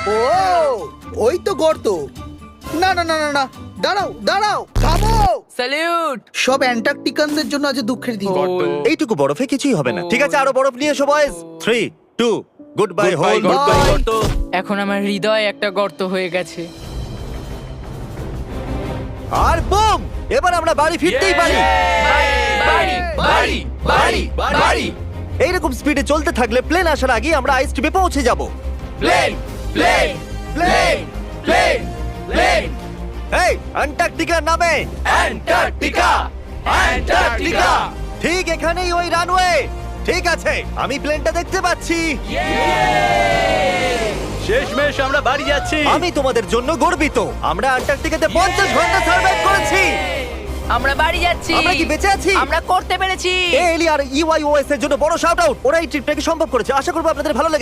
ও ওই তো গর্ত। না না না না না, দাঁড়াও দাঁড়াও, থামো। স্যালিউট। সব অ্যান্টার্কটিকানদের জন্য আজ দুঃখের দিন। এইটুকু বরফে কিছুই হবে না। ঠিক আছে, আরো বরফ নিয়ে এসো বয়েজ। 3 2 good bye whole. এখন আমার হৃদয় একটা গর্ত হয়ে গেছে। আর বুম, এবার আমরা বাড়ি ফিরতেই পারি। এইরকম স্পিডে চলতে থাকলে প্লেন আসার আগে আমরা আইস টিপে পৌঁছে যাব। এই অ্যান্টার্কটিকার নামে। ঠিক এখানেই ওই রানওয়ে। ঠিক আছে, আমি প্লেনটা দেখতে পাচ্ছি। শেষমেশ আমরা বাড়ি যাচ্ছি। আমি তোমাদের জন্য গর্বিত। আমরা অ্যান্টার্কটিকাতে 50 ঘন্টা সার্ভাইভ করেছি। আমরা বাড়ি যাচ্ছি। আমরা কি বেঁচে আছি? আমরা করতে পেরেছি। এলি আর ইউআইওএস এর জন্য বড় শাউট আউট। ওরা এই ট্রিপটাকে সম্ভব করেছে। আশা করবো আপনাদের ভালো লেগেছে।